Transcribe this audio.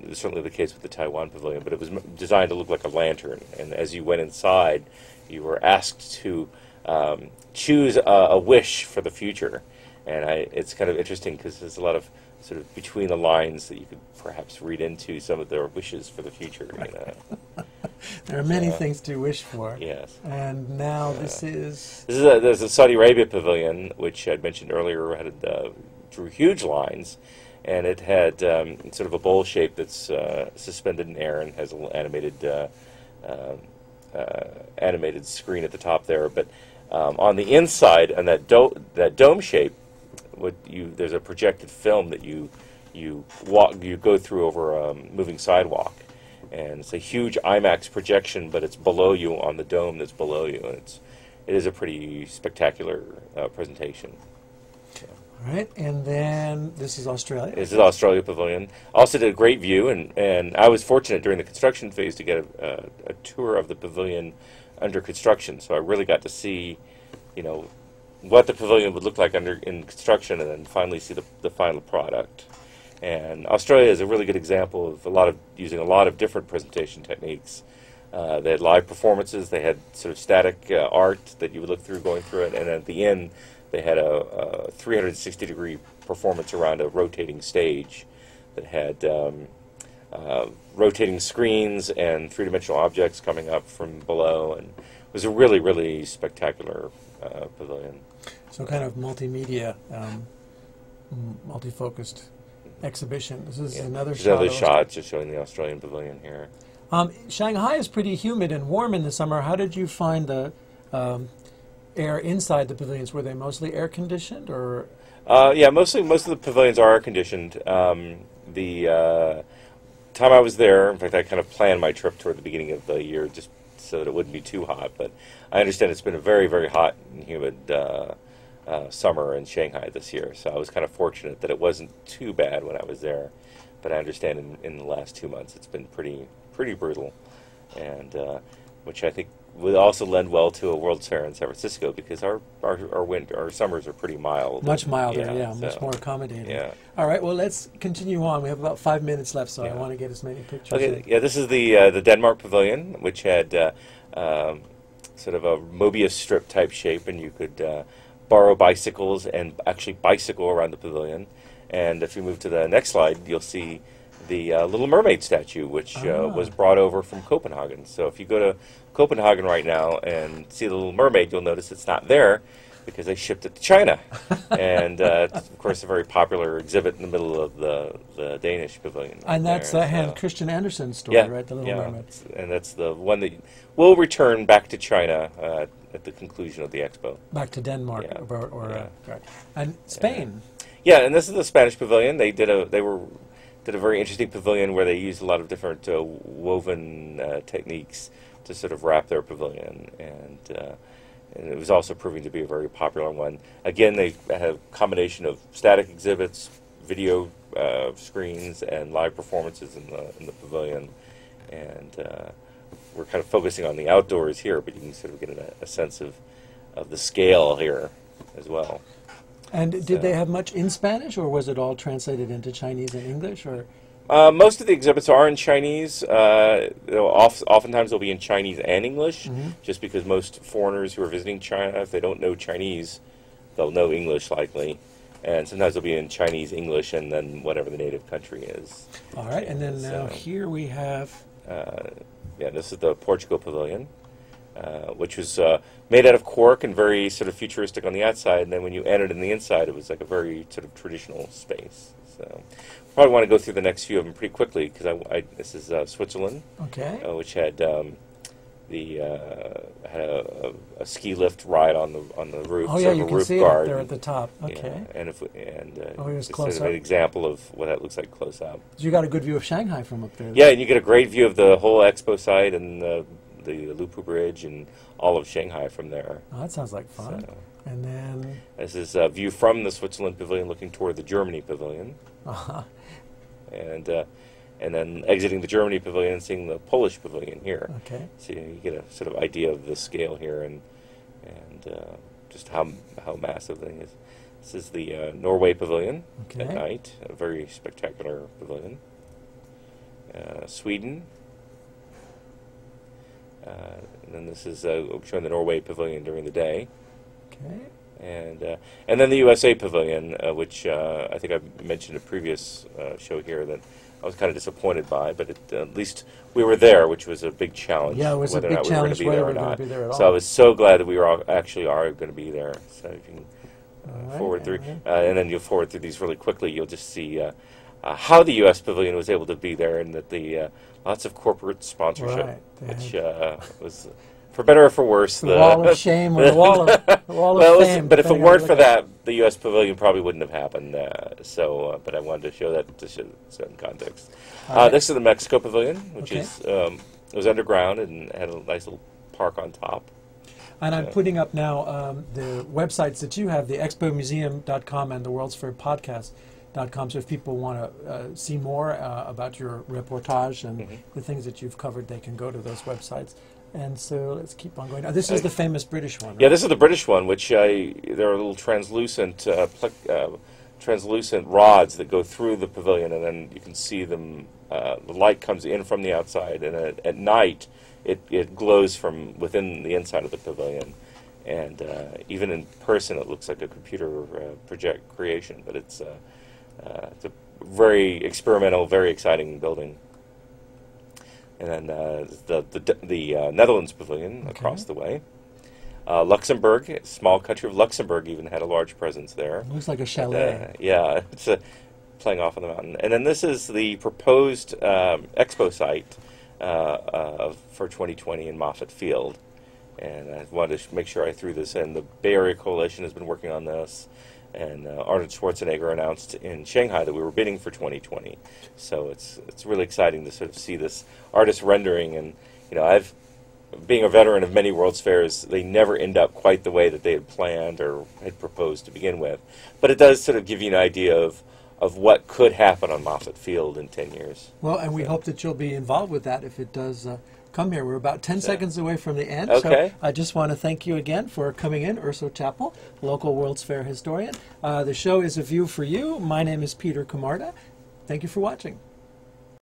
it was certainly the case with the Taiwan pavilion, but it was designed to look like a lantern. And as you went inside, you were asked to choose a wish for the future. And it's kind of interesting because there's a lot of sort of between the lines that you could perhaps read into some of their wishes for the future. You know. There are many things to wish for. Yes. And now this is... There's a Saudi Arabia pavilion, which I'd mentioned earlier, drew huge lines. And it had sort of a bowl shape that's suspended in air and has a little animated screen at the top there. But on the inside, on that dome shape, there's a projected film that you go through over a moving sidewalk, and it's a huge IMAX projection, but it's below you on the dome that's below you, and it is a pretty spectacular presentation. All right, and then this is Australia. This is Australia Pavilion. Also did a great view, and I was fortunate during the construction phase to get a tour of the pavilion under construction, so I really got to see, you know, what the pavilion would look like in construction, and then finally see the final product. And Australia is a really good example of using a lot of different presentation techniques. They had live performances. They had sort of static art that you would look through going through it, and at the end they had a 360-degree performance around a rotating stage that had rotating screens and three-dimensional objects coming up from below, and it was a really, really spectacular pavilion. So kind of multimedia, multi-focused exhibition. This is another shot. Another shot just showing the Australian pavilion here. Shanghai is pretty humid and warm in the summer. How did you find the air inside the pavilions? Were they mostly air conditioned, or? Yeah, most of the pavilions are air conditioned. The time I was there, in fact, I kind of planned my trip toward the beginning of the year just so that it wouldn't be too hot. But I understand it's been a very, very hot and humid summer in Shanghai this year. So I was kind of fortunate that it wasn't too bad when I was there. But I understand in the last 2 months it's been pretty brutal, and which I think would also lend well to a World's Fair in San Francisco, because our summers are pretty mild. Much milder, much more accommodating. Yeah. All right, well, let's continue on. We have about 5 minutes left, so I want to get as many pictures. Okay, yeah, this is the Denmark Pavilion, which had sort of a Mobius strip type shape, and you could borrow bicycles and actually bicycle around the pavilion. And if you move to the next slide, you'll see the Little Mermaid statue, which was brought over from Copenhagen. So if you go to Copenhagen right now and see the Little Mermaid, you'll notice it's not there because they shipped it to China. And it's, of course, a very popular exhibit in the middle of the Danish pavilion. And that's Hans Christian Andersen's story, right? The Little Mermaid. And that's the one that will return back to China at the conclusion of the Expo. Back to Denmark, right. And Spain. Yeah, and this is the Spanish pavilion. They did a very interesting pavilion where they used a lot of different woven techniques to sort of wrap their pavilion, and it was also proving to be a very popular one. Again, they have a combination of static exhibits, video screens, and live performances in the pavilion, and we're kind of focusing on the outdoors here, but you can sort of get a sense of the scale here as well. And did they have much in Spanish, or was it all translated into Chinese and English, or? Most of the exhibits are in Chinese. Oftentimes they'll be in Chinese and English, just because most foreigners who are visiting China, if they don't know Chinese, they'll know English likely. And sometimes they'll be in Chinese, English, and then whatever the native country is. All right, and then now here we have... this is the Portugal Pavilion, which was made out of cork and very sort of futuristic on the outside, and then when you entered in the inside, it was like a very sort of traditional space. So probably want to go through the next few of them pretty quickly, because this is Switzerland, which had had a ski lift ride on the roof. Oh yeah, you can see it up there at the top. Okay. Yeah, and it's sort of an example of what that looks like close up. So you got a good view of Shanghai from up there. Yeah, and you get a great view of the whole Expo site and the Lupu Bridge and all of Shanghai from there. Oh, that sounds like fun. So, and then this is a view from the Switzerland Pavilion looking toward the Germany Pavilion. And then exiting the Germany Pavilion and seeing the Polish Pavilion here. Okay. So you get a sort of idea of the scale here and just how massive the thing is. This is the Norway Pavilion at night, a very spectacular pavilion. Sweden. And then this is showing the Norway pavilion during the day. Okay. And then the USA pavilion, which I think I mentioned in a previous show here that I was kind of disappointed by, but at least we were there, which was a big challenge. Yeah, it was a whether big or not we were challenge going to be whether there or we were not. going to be there at all. So I was so glad that we were actually going to be there. So if you can Right, forward through, right. and then you'll forward through these really quickly. You'll just see how the U.S. pavilion was able to be there, and that the lots of corporate sponsorship, Right. which was, for better or for worse, The wall of shame or the wall of well, fame. but if it depending on weren't how for you look at that, the U.S. pavilion probably wouldn't have happened. But I wanted to show that to show certain context. All right. Next is the Mexico pavilion, which Okay. is it was underground and had a nice little park on top. it. And I'm putting up now the websites that you have, the expomuseum.com and the World's Fair podcast.com. So if people want to see more about your reportage and the things that you've covered, they can go to those websites. And so let's keep on going. Now, this is the famous British one, right? Yeah, this is the British one, which there are little translucent translucent rods that go through the pavilion, and then you can see them. The light comes in from the outside, and at night it glows from within the inside of the pavilion. And even in person, it looks like a computer project creation, but it's a very experimental, very exciting building. And then the Netherlands pavilion across the way. Luxembourg, small country of Luxembourg, even had a large presence there. It looks like a chalet. Yeah, it's playing off on the mountain. And then this is the proposed Expo site for 2020 in Moffett Field. And I wanted to make sure I threw this in. The Bay Area Coalition has been working on this. And Arnold Schwarzenegger announced in Shanghai that we were bidding for 2020. So it's really exciting to sort of see this artist rendering. And being a veteran of many World's Fairs, they never end up quite the way that they had planned or had proposed to begin with. But it does sort of give you an idea of what could happen on Moffett Field in 10 years. Well, and we hope that you'll be involved with that if it does come here. We're about 10 seconds away from the end. Okay. So I just want to thank you again for coming in, Urso Chappell, local World's Fair historian. The show is A View for You. My name is Peter Camarda. Thank you for watching.